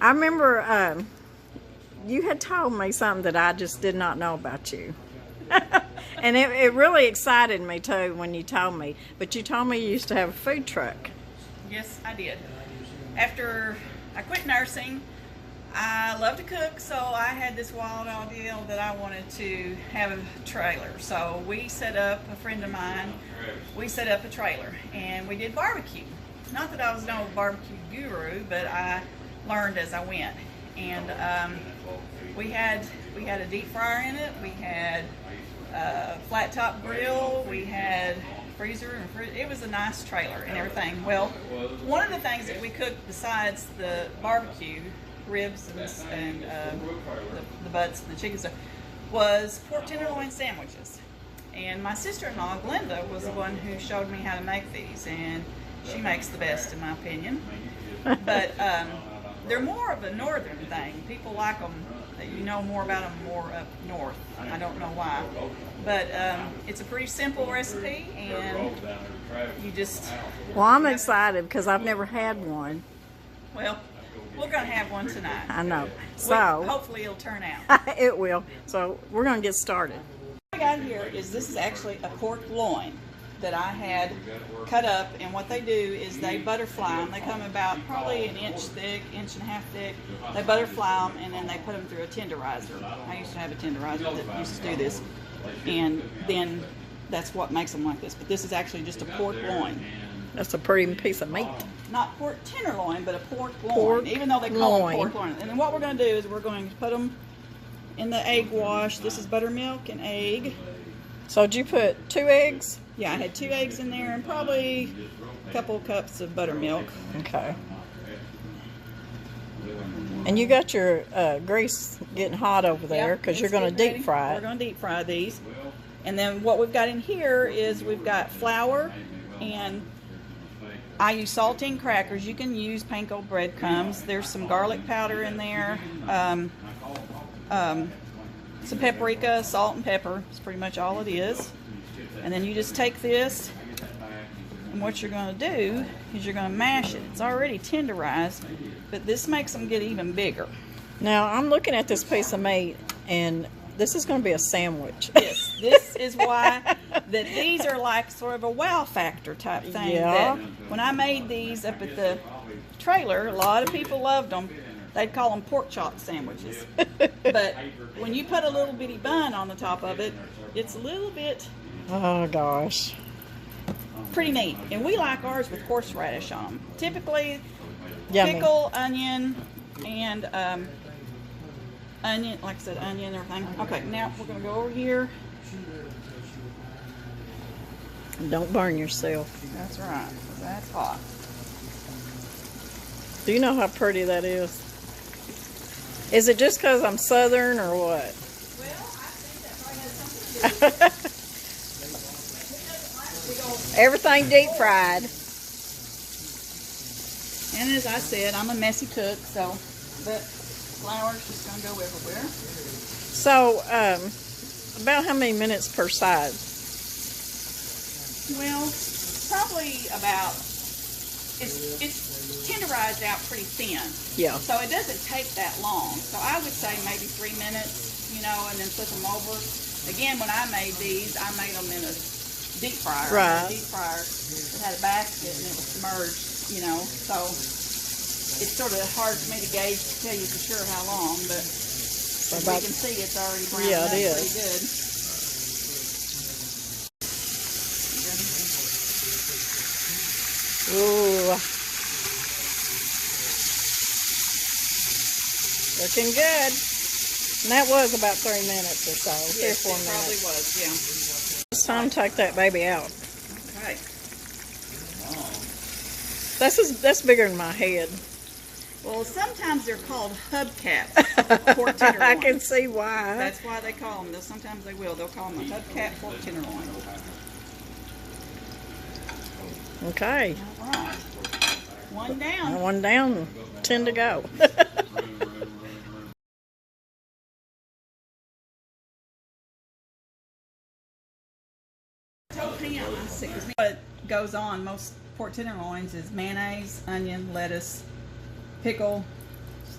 I remember you had told me something that I just did not know about you. And it really excited me too when you told me. But you told me you used to have a food truck. Yes, I did. After I quit nursing, I love to cook, so I had this wild idea that I wanted to have a trailer. So we set up, a friend of mine, we set up a trailer and we did barbecue. Not that I was no barbecue guru, but I learned as I went. And we had a deep fryer in it. We had a flat top grill. We had freezer and it was a nice trailer and everything. Well, one of the things that we cooked besides the barbecue ribs and the butts and the chicken stuff was pork tenderloin sandwiches. And my sister-in-law Glenda was the one who showed me how to make these, and she makes the best in my opinion. But they're more of a northern thing. People like them. You know more about them more up north. I don't know why, but it's a pretty simple recipe, and you just. Well, I'm excited because I've never had one. Well, we're gonna have one tonight. I know. So hopefully it'll turn out. It will. So we're gonna get started. What I got here is this is actually a pork loin that I had cut up, and what they do is they butterfly them. They come about probably an inch thick, inch and a half thick. They butterfly them, and then they put them through a tenderizer. I used to have a tenderizer that used to do this, and then that's what makes them like this. But this is actually just a pork loin. That's a pretty piece of meat. Not pork tenderloin, but a pork loin, pork even though they call loin. them pork loin. And then what we're going to do is we're going to put them in the egg wash. This is buttermilk and egg. So did you put 2 eggs? Yeah, I had 2 eggs in there and probably a couple cups of buttermilk. Okay. And you got your grease getting hot over there because you're going to deep fry it. We're going to deep fry these. And then what we've got in here is we've got flour, and I use saltine crackers. You can use panko breadcrumbs. There's some garlic powder in there. Some paprika, salt and pepper. That's pretty much all it is. And then you just take this, and what you're going to do is you're going to mash it. It's already tenderized, but this makes them get even bigger. Now, I'm looking at this piece of meat, and this is going to be a sandwich. Yes, this is why that these are like sort of a wow factor type thing. Yeah. That when I made these up at the trailer, a lot of people loved them. They'd call them pork chop sandwiches. But when you put a little bitty bun on the top of it, it's a little bit... Oh, gosh. Pretty neat. And we like ours with horseradish on them. Typically, Yummy. pickle, onion, and onion, like I said, onion and everything. Okay, now we're going to go over here. Don't burn yourself. That's right. That's hot. Do you know how pretty that is? Is it just because I'm Southern or what? Well, I think that probably has something to do with it. Everything deep fried. And as I said, I'm a messy cook, so but flour's just going to go everywhere. So, about how many minutes per side? Well, probably about, it's tenderized out pretty thin. Yeah. So it doesn't take that long. So I would say maybe 3 minutes, you know, and then flip them over. Again, when I made these, I made them in a deep fryer. Right. A deep fryer that had a basket and it was submerged, you know. So it's sort of hard for me to gauge to tell you for sure how long, but as we can see, it's already browned up pretty good. Ooh. Looking good. And that was about 3 minutes or so. Yes, 3 or 4 it minutes. probably was, yeah. It's time to take that baby out. Okay. That's bigger than my head. Well, sometimes they're called hubcaps, pork tenderloin. I can see why. That's why they call them. Sometimes they will. They'll call them a hubcap pork tenderloin. Okay. All right. One down. 1 down, 10 to go. What goes on most pork tenderloins is mayonnaise, onion, lettuce, pickle,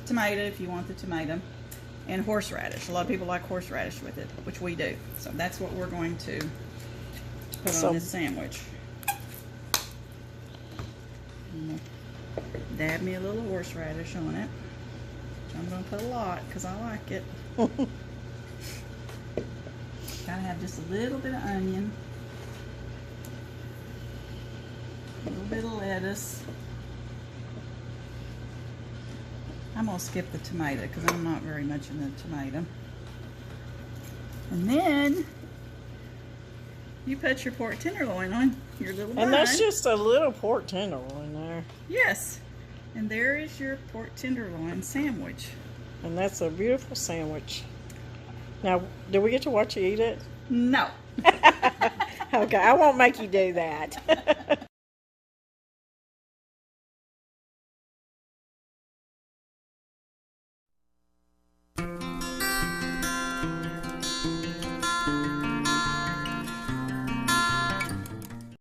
tomato if you want the tomato, and horseradish. A lot of people like horseradish with it, which we do. So that's what we're going to put on this sandwich. Dab me a little horseradish on it. I'm going to put a lot because I like it. Gotta have just a little bit of onion, a little bit of lettuce. I'm going to skip the tomato because I'm not very much in the tomato. And then you put your pork tenderloin on your little bun. And that's just a little pork tenderloin there. Yes. And there is your pork tenderloin sandwich. And that's a beautiful sandwich. Now, do we get to watch you eat it? No. Okay, I won't make you do that.